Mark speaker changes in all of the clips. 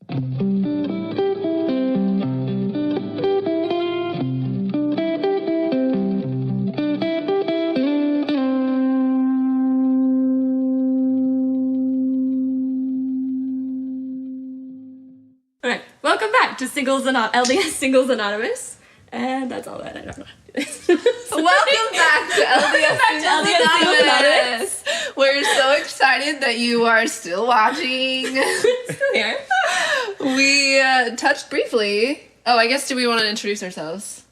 Speaker 1: Alright, welcome back to LDS Singles Anonymous. And that's all that I don't know.
Speaker 2: Welcome back to LDS Singles Anonymous. We're so excited that you are still watching.
Speaker 1: Still here.
Speaker 2: We touched briefly. Oh, I guess do we want to introduce ourselves?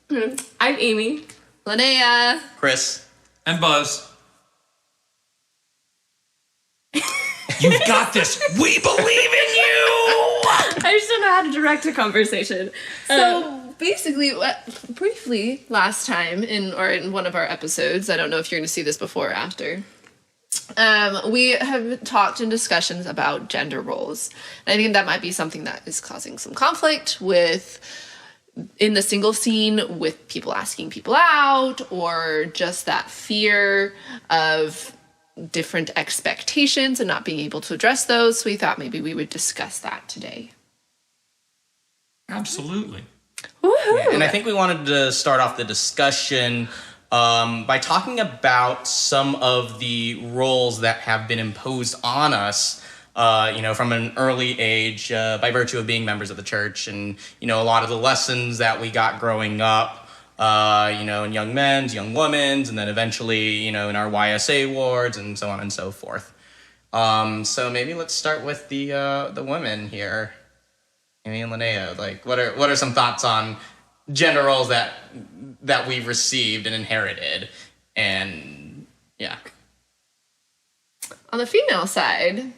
Speaker 1: I'm Amy.
Speaker 2: Linnea.
Speaker 3: Chris.
Speaker 4: And Buzz. You've got this. We believe in you.
Speaker 1: I just don't know how to direct a conversation.
Speaker 2: So basically, briefly last time in one of our episodes, I don't know if you're going to see this before or after, we have talked in discussions about gender roles. And I think that might be something that is causing some conflict in the single scene with people asking people out, or just that fear of different expectations and not being able to address those. So we thought maybe we would discuss that today.
Speaker 4: Absolutely.
Speaker 3: Yeah, and I think we wanted to start off the discussion by talking about some of the roles that have been imposed on us, from an early age by virtue of being members of the church, and, a lot of the lessons that we got growing up, in young men's, young women's, and then eventually, in our YSA wards and so on and so forth. So maybe let's start with the women here. Amy and Linnea, what are some thoughts on gender roles that we've received and inherited? And yeah.
Speaker 2: On the female side,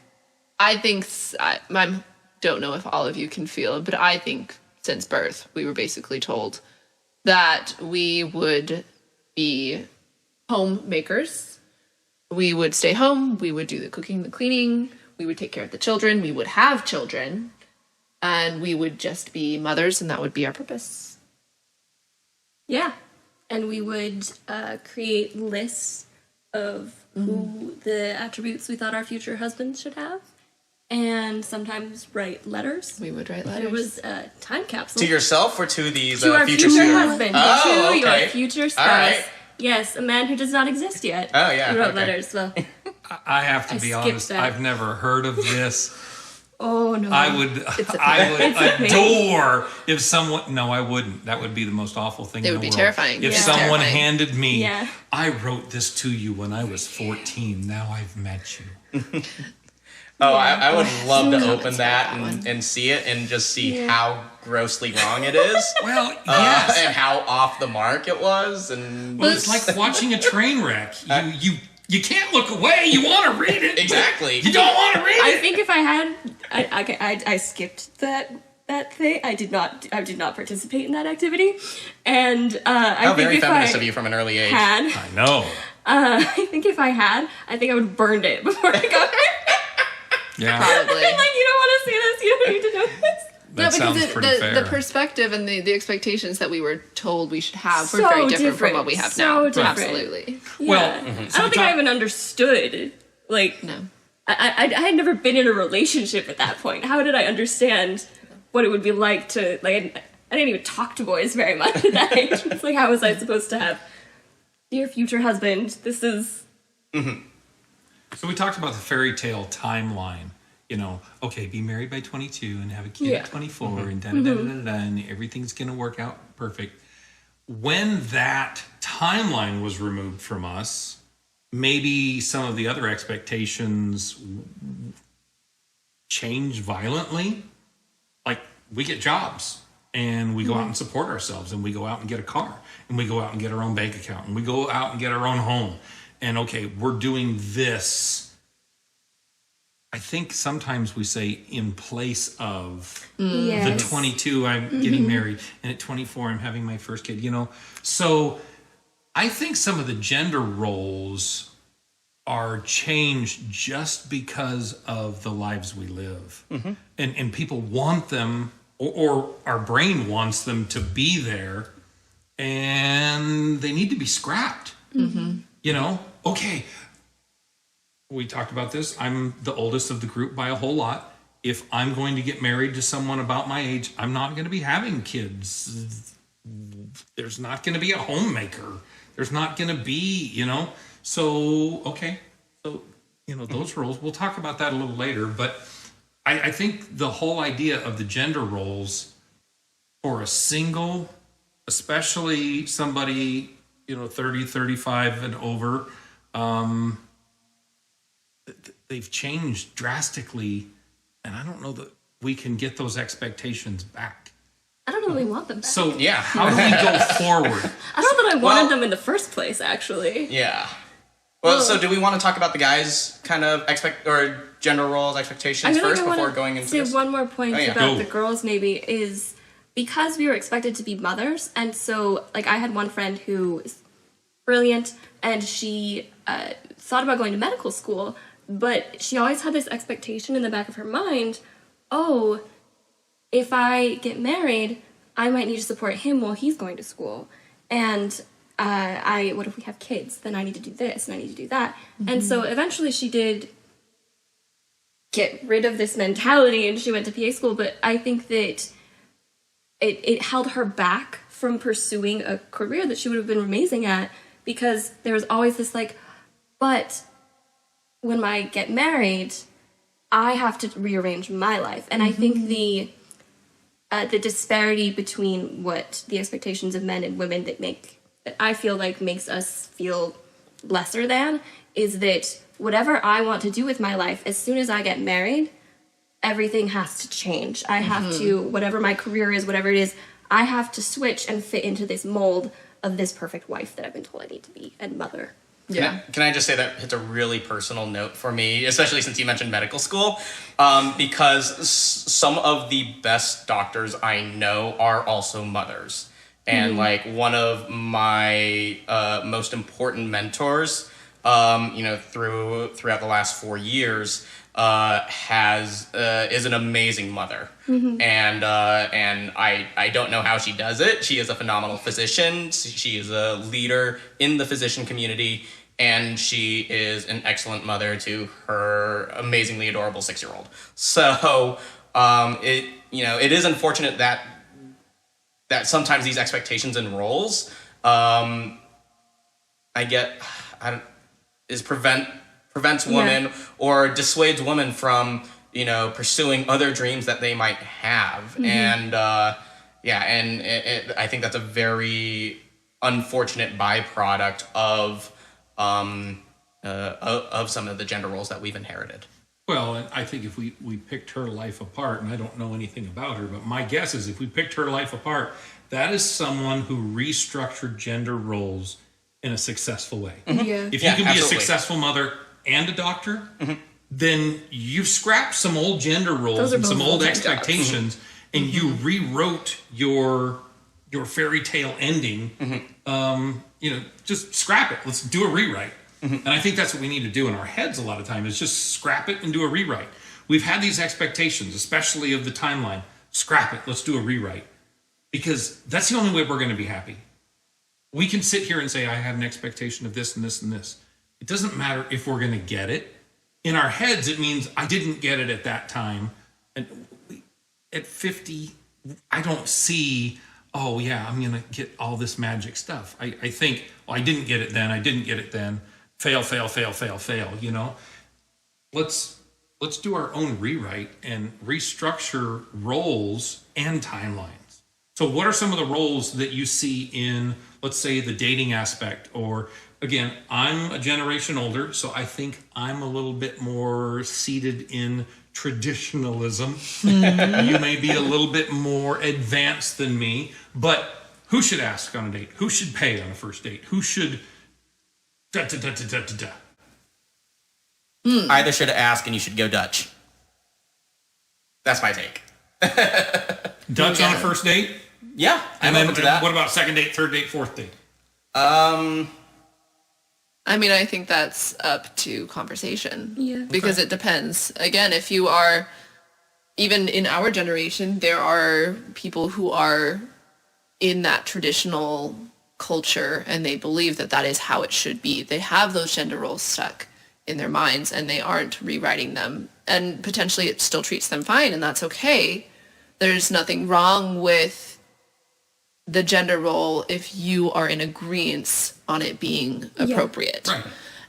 Speaker 2: I think, I don't know if all of you can feel, but I think since birth, we were basically told that we would be homemakers. We would stay home. We would do the cooking, the cleaning. We would take care of the children. We would have children. And we would just be mothers, and that would be our purpose.
Speaker 1: Yeah. And we would create lists of who the attributes we thought our future husbands should have. And sometimes write letters.
Speaker 2: We would write letters.
Speaker 1: There was a time capsule.
Speaker 3: To yourself or to these
Speaker 1: to our future husband.
Speaker 3: Oh,
Speaker 1: to
Speaker 3: okay.
Speaker 1: your future spouse.
Speaker 3: All right.
Speaker 1: Yes, a man who does not exist yet.
Speaker 3: Oh, yeah.
Speaker 1: He wrote
Speaker 3: okay.
Speaker 1: letters. Well,
Speaker 4: I have to be honest.
Speaker 1: that.
Speaker 4: I've never heard of this.
Speaker 1: oh, no.
Speaker 4: I would adore if someone. No, I wouldn't. That would be the most awful thing in the world.
Speaker 2: It would be terrifying.
Speaker 4: If
Speaker 2: Yeah.
Speaker 4: someone
Speaker 2: Terrifying.
Speaker 4: handed me,
Speaker 1: Yeah.
Speaker 4: I wrote this to you when I was 14. Now I've met you.
Speaker 3: Oh, I would love to
Speaker 2: Comments
Speaker 3: open
Speaker 2: about
Speaker 3: that
Speaker 2: that
Speaker 3: and see it and just see how grossly wrong it is.
Speaker 4: Well, yes.
Speaker 3: And how off the mark it was. And
Speaker 4: Well, it's like watching a train wreck. You can't look away. You want to read it.
Speaker 3: Exactly.
Speaker 4: You don't want to read
Speaker 1: I
Speaker 4: it.
Speaker 1: think if I had, I skipped that thing. I did not participate in that activity, and
Speaker 3: How
Speaker 1: I think
Speaker 3: very
Speaker 1: if
Speaker 3: feminist
Speaker 1: I
Speaker 3: of you from an early age.
Speaker 1: had,
Speaker 4: I know.
Speaker 1: I think if I had, I think I would have burned it before I got there.
Speaker 4: Yeah.
Speaker 2: Probably.
Speaker 1: I'm like, you don't want to see this. You don't need to know this.
Speaker 4: That sounds pretty fair.
Speaker 2: The perspective and the expectations that we were told we should have were
Speaker 1: So
Speaker 2: very different from
Speaker 1: different.
Speaker 2: what we have
Speaker 1: So
Speaker 2: now.
Speaker 1: different.
Speaker 2: Absolutely.
Speaker 4: Well,
Speaker 1: Yeah.
Speaker 4: so
Speaker 1: I don't think I even understood. Like,
Speaker 2: No.
Speaker 1: I had never been in a relationship at that point. How did I understand what it would be like to, like, I didn't even talk to boys very much at that age. It's like, how was I supposed to have, dear future husband, this is...
Speaker 4: So we talked about the fairy tale timeline. Okay, be married by 22 and have a kid
Speaker 1: Yeah.
Speaker 4: at 24 and da-da-da-da-da, and everything's going to work out perfect. When that timeline was removed from us, maybe some of the other expectations changed violently. Like, we get jobs, and we go out and support ourselves, and we go out and get a car, and we go out and get our own bank account, and we go out and get our own home. And, okay, we're doing this. I think sometimes we say in place of the 22, I'm getting married, and at 24, I'm having my first kid, So I think some of the gender roles are changed just because of the lives we live. And people want them, or our brain wants them to be there, and they need to be scrapped. Okay. We talked about this. I'm the oldest of the group by a whole lot. if I'm going to get married to someone about my age, I'm not going to be having kids. There's not going to be a homemaker. There's not going to be, So, okay. So, those roles, we'll talk about that a little later. But I think the whole idea of the gender roles for a single, especially somebody, 30, 35 and over, they've changed drastically. And I don't know that we can get those expectations back.
Speaker 1: I don't know that we want them back.
Speaker 4: So, yeah, how do we go forward?
Speaker 1: I don't know that I wanted them in the first place, actually.
Speaker 3: Yeah. Well, so do we want to talk about the guys' kind of gender roles, expectations first before going into this?
Speaker 1: One more point about
Speaker 4: Go.
Speaker 1: the girls maybe is because we were expected to be mothers, and so like I had one friend who is brilliant, and she thought about going to medical school, but she always had this expectation in the back of her mind, oh, if I get married, I might need to support him while he's going to school. And what if we have kids? Then I need to do this and I need to do that. Mm-hmm. And so eventually she did get rid of this mentality and she went to PA school. But I think that it held her back from pursuing a career that she would have been amazing at, because there was always this but when I get married, I have to rearrange my life. And I think the disparity between what the expectations of men and women that I feel like makes us feel lesser than is that whatever I want to do with my life, as soon as I get married, everything has to change. I have to, whatever my career is, whatever it is, I have to switch and fit into this mold of this perfect wife that I've been told I need to be and mother.
Speaker 2: Yeah.
Speaker 3: Can I just say that hits a really personal note for me, especially since you mentioned medical school, because some of the best doctors I know are also mothers. And one of my most important mentors, throughout the last 4 years, is an amazing mother. And I don't know how she does it. She is a phenomenal physician. She is a leader in the physician community. And she is an excellent mother to her amazingly adorable 6-year-old. So it is unfortunate that sometimes these expectations and roles prevents women or dissuades women from pursuing other dreams that they might have. And I think that's a very unfortunate byproduct of some of the gender roles that we've inherited.
Speaker 4: Well, and I think if we picked her life apart, and I don't know anything about her, but my guess is if we picked her life apart, that is someone who restructured gender roles in a successful way.
Speaker 1: Yeah.
Speaker 4: If you can be
Speaker 3: absolutely.
Speaker 4: a successful mother and a doctor, then you've scrapped some old gender roles and some old expectations, and you rewrote your fairy tale ending. Just scrap it. Let's do a rewrite. And I think that's what we need to do in our heads a lot of time is just scrap it and do a rewrite. We've had these expectations, especially of the timeline. Scrap it. Let's do a rewrite. Because that's the only way we're going to be happy. We can sit here and say, I had an expectation of this and this and this. It doesn't matter if we're going to get it. In our heads, it means I didn't get it at that time. And at 50, I don't see, oh yeah, I'm going to get all this magic stuff. I think, well, I didn't get it then. I didn't get it then. Fail, fail, fail, fail, fail, Let's do our own rewrite and restructure roles and timelines. So what are some of the roles that you see in, let's say, the dating aspect? Or, again, I'm a generation older, so I think I'm a little bit more seated in traditionalism. You may be a little bit more advanced than me, but who should ask on a date? Who should pay on a first date? Who should...
Speaker 3: Either should ask and you should go Dutch. That's my take.
Speaker 4: Dutch on a first date?
Speaker 3: Yeah, I'm
Speaker 4: And
Speaker 3: open to that.
Speaker 4: what about second date, third date, fourth date?
Speaker 2: I think that's up to conversation.
Speaker 1: Yeah.
Speaker 2: Because it depends. Again, if you are, even in our generation, there are people who are in that traditional culture and they believe that that is how it should be. They have those gender roles stuck in their minds and they aren't rewriting them and potentially it still treats them fine, and that's okay. There's nothing wrong with the gender role if you are in agreement on it being appropriate.
Speaker 4: Right.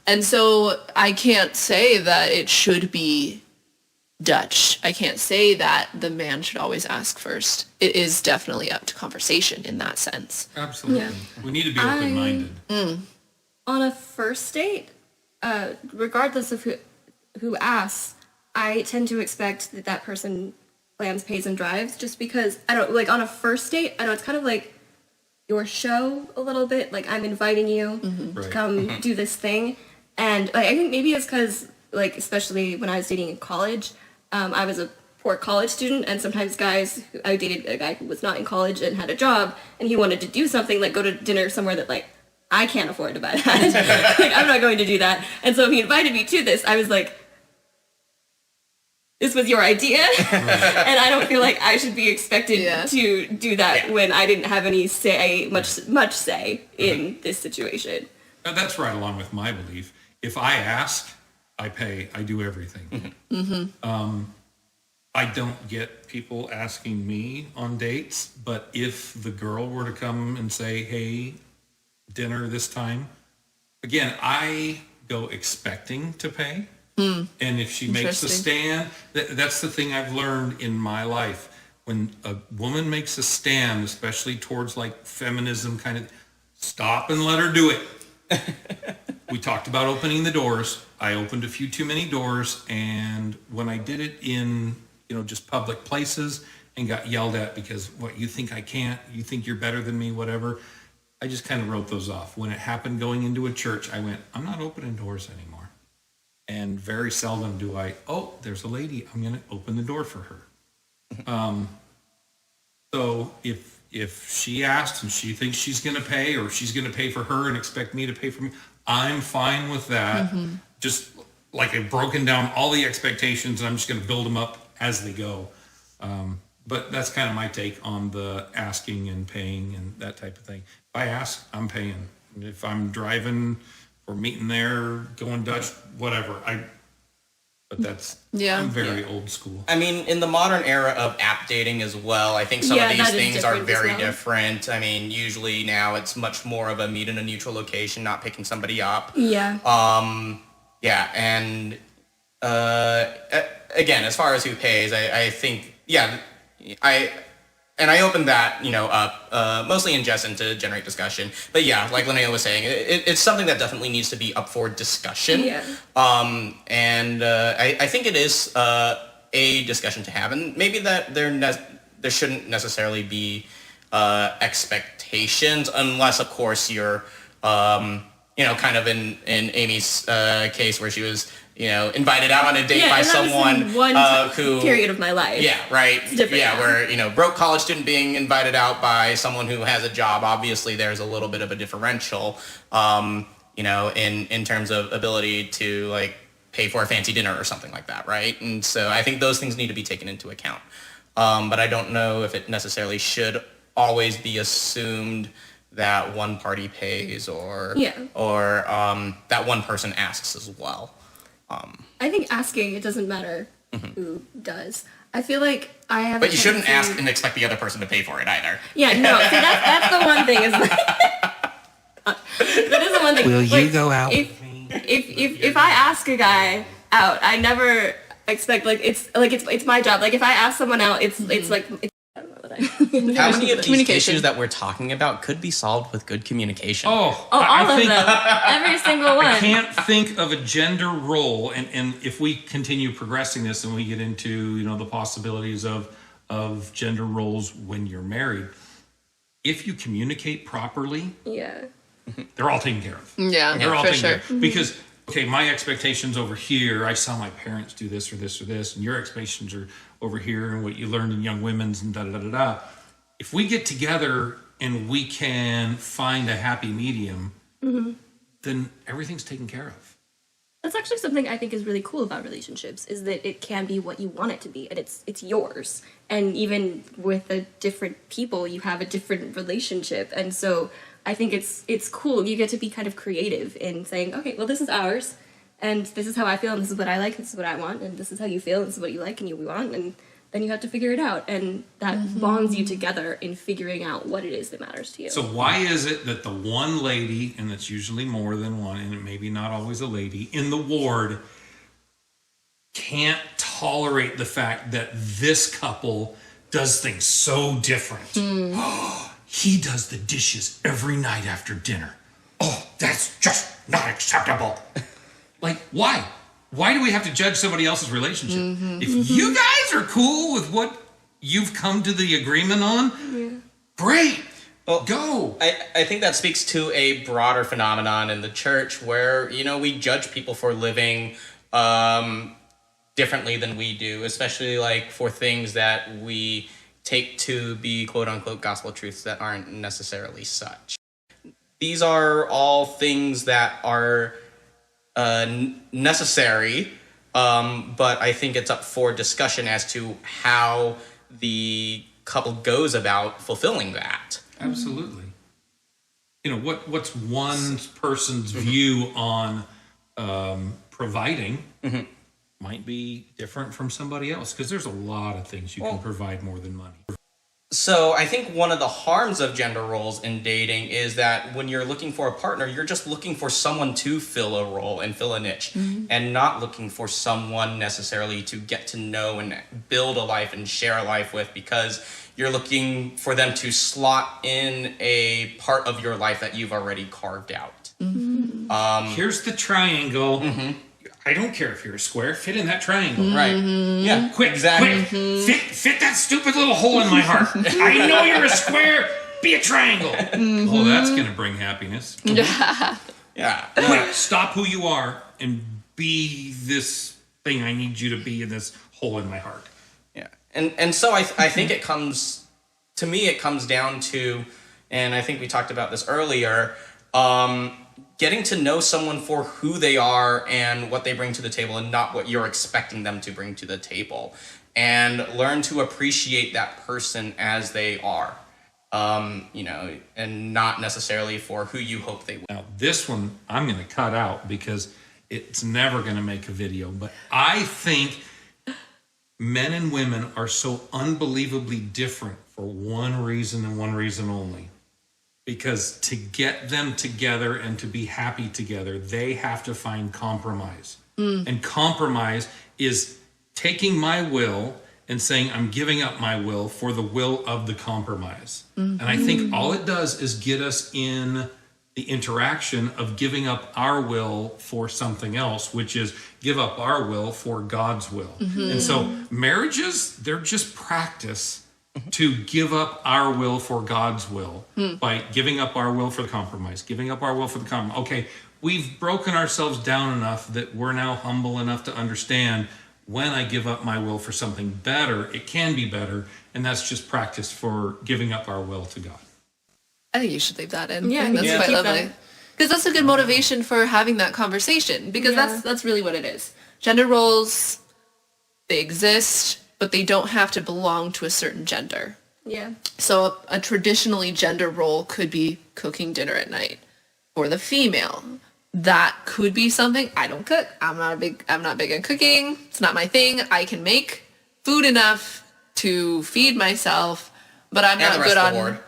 Speaker 2: And so I can't say that it should be Dutch. I can't say that the man should always ask first. It is definitely up to conversation in that sense.
Speaker 4: Absolutely.
Speaker 1: Yeah.
Speaker 4: We need to be open-minded.
Speaker 1: On a first date, regardless of who asks, I tend to expect that that person plans, pays, and drives, just because I don't like on a first date. I know it's kind of like your show a little bit. Like I'm inviting you to
Speaker 4: Right.
Speaker 1: come do this thing, and like, I think maybe it's because like especially when I was dating in college, I was a poor college student, and sometimes I dated a guy who was not in college and had a job, and he wanted to do something like go to dinner somewhere that like I can't afford to buy that. Like I'm not going to do that. And so he invited me to this. I was like, this was your idea, and I don't feel like I should be expected to do that when I didn't have any much say in this situation.
Speaker 4: That's right along with my belief. If I ask, I pay. I do everything. I don't get people asking me on dates, but if the girl were to come and say, hey, dinner this time, again, I go expecting to pay. And if she makes a stand, that's the thing I've learned in my life. When a woman makes a stand, especially towards like feminism kind of, stop and let her do it. We talked about opening the doors. I opened a few too many doors, and when I did it in, just public places and got yelled at because what you think I can't, you think you're better than me, whatever, I just kind of wrote those off. When it happened going into a church, I went, I'm not opening doors anymore. And very seldom do I, there's a lady, I'm going to open the door for her. So if she asks and she thinks she's going to pay, or she's going to pay for her and expect me to pay for me, I'm fine with that. Just like I've broken down all the expectations, and I'm just going to build them up as they go. But that's kind of my take on the asking and paying and that type of thing. If I ask, I'm paying. And if I'm driving or meeting there, going Dutch, whatever. But that's, I'm very old school.
Speaker 3: I mean, in the modern era of app dating as well, I think some of these things are very different. I mean, usually now it's much more of a meet in a neutral location, not picking somebody up.
Speaker 1: Yeah.
Speaker 3: And again, as far as who pays, I think, I opened that, up mostly in jest and to generate discussion. But yeah, like Linnea was saying, it's something that definitely needs to be up for discussion.
Speaker 1: Yeah.
Speaker 3: I think it is a discussion to have, and maybe that there shouldn't necessarily be expectations, unless of course you're kind of in Amy's case where she was invited out on a date by someone who
Speaker 1: period of my life.
Speaker 3: Yeah, right.
Speaker 1: It's different now.
Speaker 3: Where broke college student being invited out by someone who has a job. Obviously, there's a little bit of a differential, in terms of ability to like pay for a fancy dinner or something like that, right? And so I think those things need to be taken into account. But I don't know if it necessarily should always be assumed that one party pays or that one person asks as well.
Speaker 1: I think asking, it doesn't matter who does. I feel like I have.
Speaker 3: But you shouldn't ask and expect the other person to pay for it either.
Speaker 1: Yeah, no. See, that's the one thing. Is like, that is the one thing.
Speaker 3: Will
Speaker 1: like,
Speaker 3: you go out with me?
Speaker 1: If I ask a guy out, I never expect it's my job. Like if I ask someone out, it's like. I don't know what
Speaker 3: How many of these issues that we're talking about could be solved with good communication?
Speaker 1: All of them. Every single one.
Speaker 4: I can't think of a gender role, and if we continue progressing this and we get into the possibilities of gender roles when you're married, if you communicate properly, they're all taken care of.
Speaker 2: Yeah,
Speaker 4: they're all
Speaker 2: for
Speaker 4: taken
Speaker 2: sure.
Speaker 4: care of. Because my expectations over here, I saw my parents do this or this or this, and your expectations are over here, and what you learned in Young Women's and da-da-da-da-da. If we get together and we can find a happy medium, then everything's taken care of.
Speaker 1: That's actually something I think is really cool about relationships, is that it can be what you want it to be, and it's yours. And even with the different people, you have a different relationship. And so I think it's cool. You get to be kind of creative in saying, okay, well, this is ours. and this is how I feel, and this is what I like, this is what I want, and this is how you feel, and this is what you like and you want, and then you have to figure it out, and that bonds you together in figuring out what it is that matters to you.
Speaker 4: So why is it that the one lady, and it's usually more than one, and it maybe not always a lady, in the ward can't tolerate the fact that this couple does things so different? He does the dishes every night after dinner. Oh, that's just not acceptable. Like, why? Why do we have to judge somebody else's relationship? If you guys are cool with what you've come to the agreement on, great.
Speaker 3: Well,
Speaker 4: go.
Speaker 3: I think that speaks to a broader phenomenon in the church where, you know, we judge people for living differently than we do, especially like for things that we take to be quote unquote gospel truths that aren't necessarily such. These are all things that are necessary, but I think it's up for discussion as to how the couple goes about fulfilling that.
Speaker 4: Absolutely. You know, what's one person's view on providing might be different from somebody else, because there's a lot of things you can provide more than money.
Speaker 3: So I think one of the harms of gender roles in dating is that when you're looking for a partner, you're just looking for someone to fill a role and fill a niche, and not looking for someone necessarily to get to know and build a life and share a life with, because you're looking for them to slot in a part of your life that you've already carved out.
Speaker 4: Here's the triangle. I don't care if you're a square. Fit in that triangle.
Speaker 3: Right. Yeah,
Speaker 4: Quick,
Speaker 3: exactly.
Speaker 4: quick. Fit that stupid little hole in my heart. I know you're a square. Be a triangle. Oh, that's going to bring happiness.
Speaker 3: Yeah.
Speaker 4: Quick, stop who you are and be this thing I need you to be in this hole in my heart.
Speaker 3: Yeah. And so I think it comes down to, and I think we talked about this earlier, getting to know someone for who they are and what they bring to the table, and not what you're expecting them to bring to the table, and learn to appreciate that person as they are, you know, and not necessarily for who you hope they will.
Speaker 4: Now, this one I'm going to cut out because it's never going to make a video, but I think men and women are so unbelievably different for one reason and one reason only. Because to get them together and to be happy together, they have to find compromise. And compromise is taking my will and saying, I'm giving up my will for the will of the compromise. And I think all it does is get us in the interaction of giving up our will for something else, which is give up our will for God's will. And so marriages, they're just practice to give up our will for God's will by giving up our will for the compromise, giving up our will for the compromise. Okay, we've broken ourselves down enough that we're now humble enough to understand when I give up my will for something better, it can be better, and that's just practice for giving up our will to God.
Speaker 2: I think you should leave that in.
Speaker 1: Yeah,
Speaker 2: I think that's
Speaker 1: yeah.
Speaker 2: quite
Speaker 1: Keep
Speaker 2: lovely.
Speaker 1: that.
Speaker 2: Because that's a good motivation for having that conversation. Because that's really what it is. Gender roles, they exist, but they don't have to belong to a certain gender.
Speaker 1: Yeah.
Speaker 2: So a traditionally gender role could be cooking dinner at night. For the female, that could be something. I don't cook. I'm not big on cooking. It's not my thing. I can make food enough to feed myself, but I'm not good on.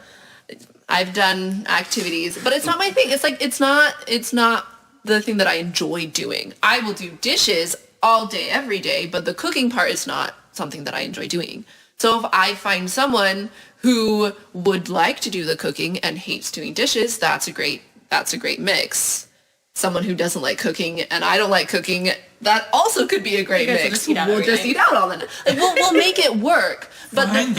Speaker 2: I've done activities, but it's not my thing. It's like it's not the thing that I enjoy doing. I will do dishes all day, every day, but the cooking part is not something that I enjoy doing. So if I find someone who would like to do the cooking and hates doing dishes, that's a great mix. Someone who doesn't like cooking and I don't like cooking, that also could be a great mix. We'll just eat out all the night. Like, we'll make it work. But
Speaker 4: Find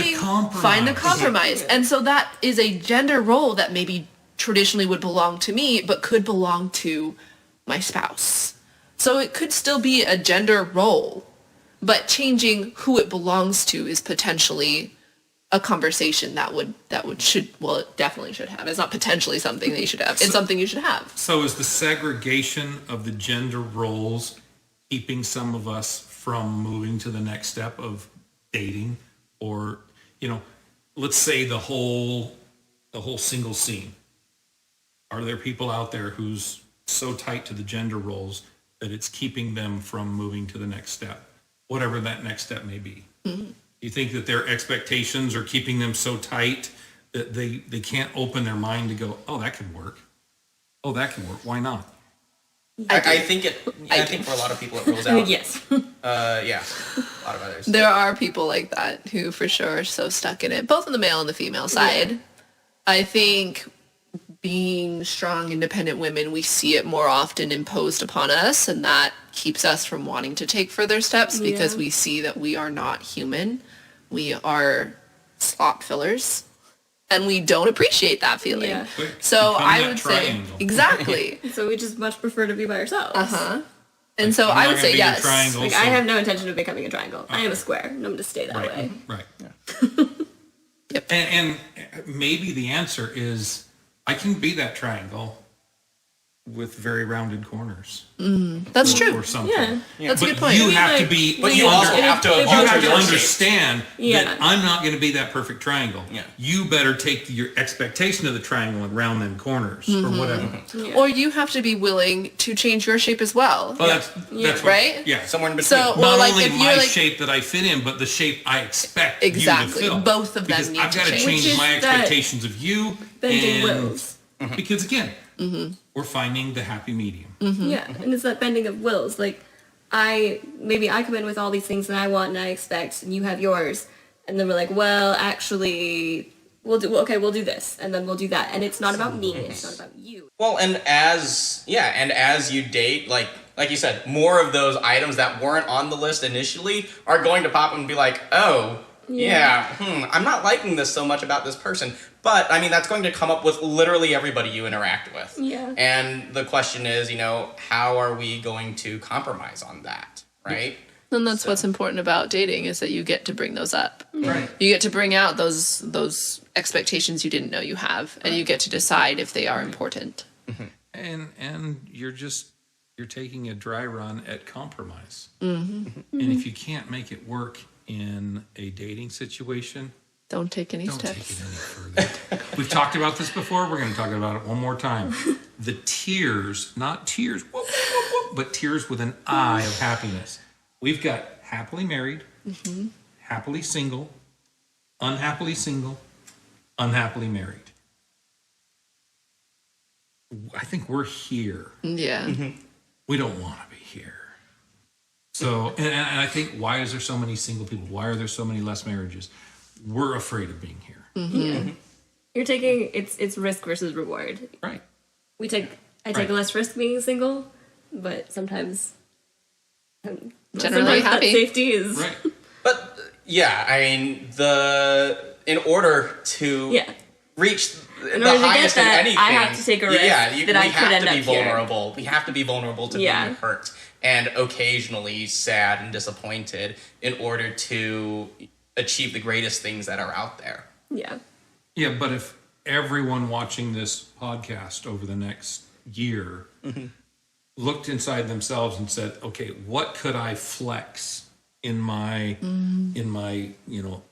Speaker 4: the
Speaker 2: compromise. And so that is a gender role that maybe traditionally would belong to me, but could belong to my spouse. So it could still be a gender role, but changing who it belongs to is potentially a conversation it definitely should have. It's not potentially something that you should have. It's something you should have.
Speaker 4: So is the segregation of the gender roles keeping some of us from moving to the next step of dating? Or, let's say the whole single scene. Are there people out there who's so tight to the gender roles that it's keeping them from moving to the next step, whatever that next step may be. You think that their expectations are keeping them so tight that they can't open their mind to go, oh, that could work. Oh, that can work. Why not?
Speaker 3: I think for a lot of people it rules out.
Speaker 1: Yes.
Speaker 3: Yeah, a lot of others.
Speaker 2: There are people like that who for sure are so stuck in it, both on the male and the female side. I think being strong, independent women, we see it more often imposed upon us, and that keeps us from wanting to take further steps because we see that we are not human. We are slop fillers, and we don't appreciate that feeling.
Speaker 1: Yeah.
Speaker 2: So
Speaker 4: Become
Speaker 2: I
Speaker 4: that
Speaker 2: would say,
Speaker 4: triangle.
Speaker 2: exactly.
Speaker 1: So we just much prefer to be by ourselves.
Speaker 2: And so
Speaker 4: I'm
Speaker 2: I
Speaker 4: not
Speaker 2: would
Speaker 4: gonna
Speaker 2: say
Speaker 4: be your
Speaker 2: yes.
Speaker 4: triangle,
Speaker 1: Like,
Speaker 4: so-
Speaker 1: I have no intention of becoming a triangle. I am a square, and I'm going to stay that way.
Speaker 4: Right. And maybe the answer is I can be that triangle with very rounded corners.
Speaker 2: That's true.
Speaker 4: Or something.
Speaker 1: Yeah.
Speaker 2: That's a
Speaker 4: But
Speaker 2: good point.
Speaker 4: you
Speaker 1: Maybe,
Speaker 4: have to
Speaker 1: like,
Speaker 4: be.
Speaker 3: But you also have to
Speaker 4: You have to
Speaker 3: your shape.
Speaker 4: understand
Speaker 1: Yeah.
Speaker 4: that I'm not going to be that perfect triangle.
Speaker 3: Yeah.
Speaker 4: You better take your expectation of the triangle and round them corners or whatever.
Speaker 1: Yeah.
Speaker 2: Or you have to be willing to change your shape as well.
Speaker 4: Well, that's what,
Speaker 2: Right?
Speaker 4: Yeah.
Speaker 3: Somewhere in between.
Speaker 2: So,
Speaker 4: Not
Speaker 2: well, like
Speaker 4: only
Speaker 2: if
Speaker 4: my
Speaker 2: you're like,
Speaker 4: shape that I fit in, but the shape I expect
Speaker 2: Exactly.
Speaker 4: you to fill.
Speaker 2: Both of them
Speaker 4: because
Speaker 2: need
Speaker 4: I've
Speaker 2: to
Speaker 4: got to
Speaker 2: change.
Speaker 4: change
Speaker 1: Which is
Speaker 4: my
Speaker 1: that
Speaker 4: expectations of you.
Speaker 1: Bending
Speaker 4: and
Speaker 1: wills.
Speaker 4: Because again, we're finding the happy medium.
Speaker 1: Yeah, and it's that bending of wills. Like, maybe I come in with all these things that I want and I expect, and you have yours, and then we're like, well, actually, we'll do this, and then we'll do that, and it's not about me, it's not about you.
Speaker 3: Well, and as you date, like you said, more of those items that weren't on the list initially are going to pop up and be like, oh, I'm not liking this so much about this person. But, I mean, that's going to come up with literally everybody you interact with.
Speaker 1: Yeah.
Speaker 3: And the question is, how are we going to compromise on that, right?
Speaker 2: and that's what's important about dating is that you get to bring those up.
Speaker 3: Right.
Speaker 2: You get to bring out those expectations you didn't know you have, and you get to decide if they are important.
Speaker 4: And you're taking a dry run at compromise. And if you can't make it work in a dating situation,
Speaker 2: Don't take any
Speaker 4: don't
Speaker 2: steps.
Speaker 4: take it any further. We've talked about this before. We're going to talk about it one more time. The tears, not tears, whoop, whoop, whoop, but tears with an eye of happiness. We've got happily married, happily single, unhappily married. I think we're here.
Speaker 2: Yeah.
Speaker 4: We don't want to be here. So, and I think, why is there so many single people? Why are there so many less marriages? We're afraid of being here.
Speaker 1: You're taking, it's risk versus reward.
Speaker 4: Right.
Speaker 1: I take less risk being single, but sometimes
Speaker 2: Generally
Speaker 1: that
Speaker 2: happy.
Speaker 1: safety is
Speaker 4: Right.
Speaker 3: But, yeah, I mean, in order to reach the
Speaker 1: order to get
Speaker 3: highest in
Speaker 1: that,
Speaker 3: anything,
Speaker 1: I have to take a risk that
Speaker 3: we
Speaker 1: I could
Speaker 3: have
Speaker 1: end
Speaker 3: to be
Speaker 1: up here.
Speaker 3: vulnerable. We have to be vulnerable to being hurt and occasionally sad and disappointed in order to achieve the greatest things that are out there.
Speaker 1: Yeah.
Speaker 4: Yeah, but if everyone watching this podcast over the next year looked inside themselves and said, okay, what could I flex in my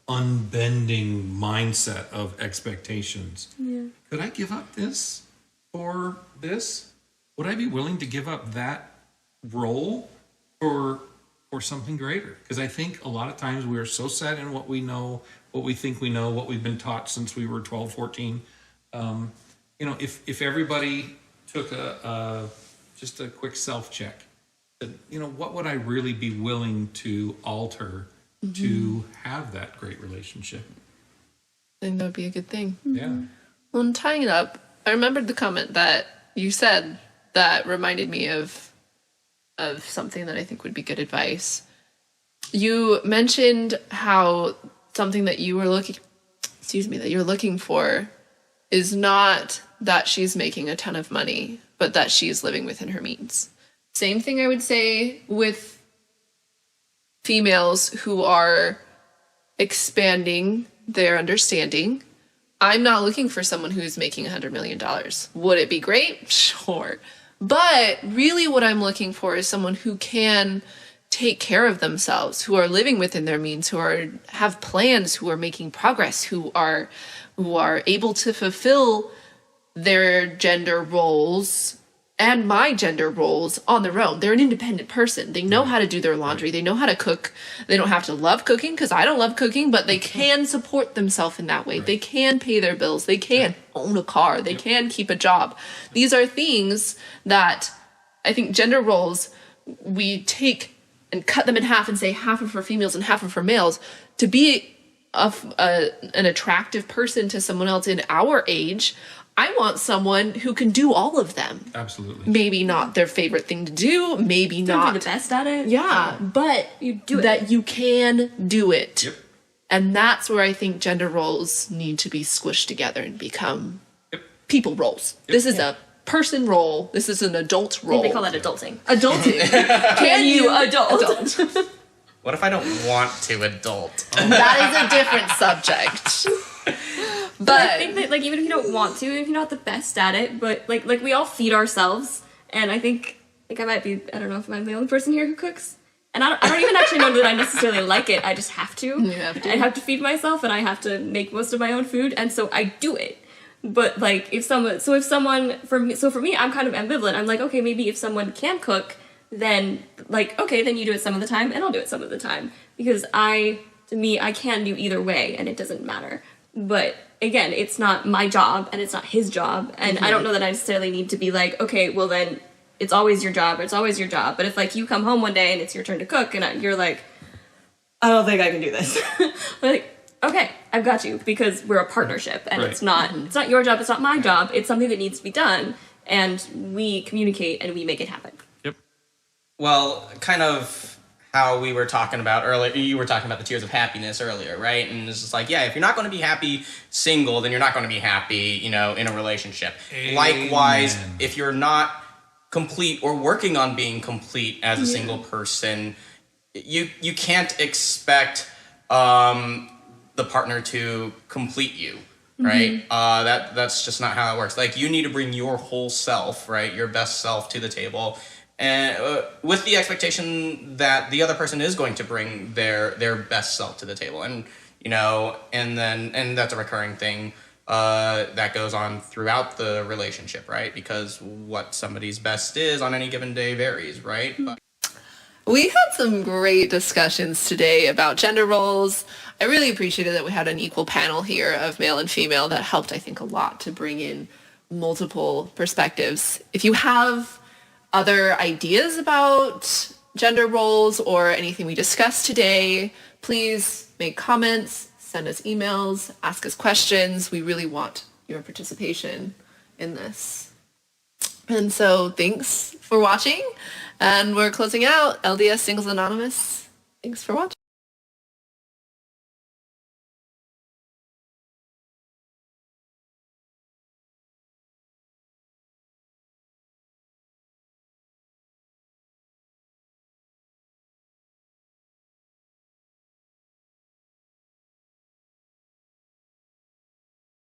Speaker 4: unbending mindset of expectations? Could I give up this for this? Would I be willing to give up that role for something greater? Because I think a lot of times we are so set in what we know, what we think we know, what we've been taught since we were 12, 14. If everybody took just a quick self-check, that, what would I really be willing to alter to have that great relationship?
Speaker 2: I think that would be a good thing.
Speaker 4: Yeah.
Speaker 2: Well, and tying it up, I remembered the comment that you said that reminded me of something that I think would be good advice. You mentioned how something that you're looking for is not that she's making a ton of money, but that she's living within her means. Same thing I would say with females who are expanding their understanding. I'm not looking for someone who's making $100 million. Would it be great? Sure. But really what I'm looking for is someone who can take care of themselves, who are living within their means, who have plans, who are making progress, who are able to fulfill their gender roles and my gender roles on their own. They're an independent person. They know how to do their laundry. They know how to cook. They don't have to love cooking, because I don't love cooking, but they can support themselves in that way. Right. They can pay their bills. They can own a car. They can keep a job. These are things that I think gender roles, we take and cut them in half and say half are for females and half are for males. To be an attractive person to someone else in our age, I want someone who can do all of them.
Speaker 4: Absolutely.
Speaker 2: Maybe not their favorite thing to do, maybe not
Speaker 1: be the best at it.
Speaker 2: Yeah, but
Speaker 1: you do it.
Speaker 2: That you can do it.
Speaker 4: Yep.
Speaker 2: And that's where I think gender roles need to be squished together and become people roles. Yep. This is a person role. This is an adult role.
Speaker 1: I think they call that adulting.
Speaker 2: Adulting.
Speaker 1: Can you adult?
Speaker 3: What if I don't want to adult?
Speaker 2: That is a different subject.
Speaker 1: But I think that, like, even if you don't want to, if you're not the best at it, but like we all feed ourselves, and I think I might be, I don't know if I'm the only person here who cooks, and I don't even actually know that I necessarily like it. I just have to.
Speaker 2: You have to.
Speaker 1: I have to feed myself, and I have to make most of my own food, and so I do it. But like, for me, I'm kind of ambivalent. I'm like, okay, maybe if someone can cook, then like, okay, then you do it some of the time, and I'll do it some of the time, because I can do either way, and it doesn't matter. But again, it's not my job, and it's not his job, and I don't know that I necessarily need to be like, okay, well then, it's always your job, or it's always your job. But if like you come home one day and it's your turn to cook, and you're like, I don't think I can do this. Like, okay, I've got you, because we're a partnership, and
Speaker 4: Right.
Speaker 1: it's not your job, it's not my job, it's something that needs to be done, and we communicate and we make it happen.
Speaker 4: Yep.
Speaker 3: Well, kind of how we were talking about earlier, you were talking about the tiers of happiness earlier, right? And it's just like, yeah, if you're not going to be happy single, then you're not going to be happy, in a relationship.
Speaker 4: Amen.
Speaker 3: Likewise, if you're not complete or working on being complete as a single person, you can't expect the partner to complete you, right? That's just not how it works. Like, you need to bring your whole self, right, your best self to the table, and with the expectation that the other person is going to bring their best self to the table, and and that's a recurring thing that goes on throughout the relationship, right? Because what somebody's best is on any given day varies, right?
Speaker 2: We had some great discussions today about gender roles. I really appreciated that we had an equal panel here of male and female. That helped, I think, a lot to bring in multiple perspectives. If you have other ideas about gender roles or anything we discussed today, please make comments, send us emails, ask us questions. We really want your participation in this. And so thanks for watching. And we're closing out LDS Singles Anonymous. Thanks for watching.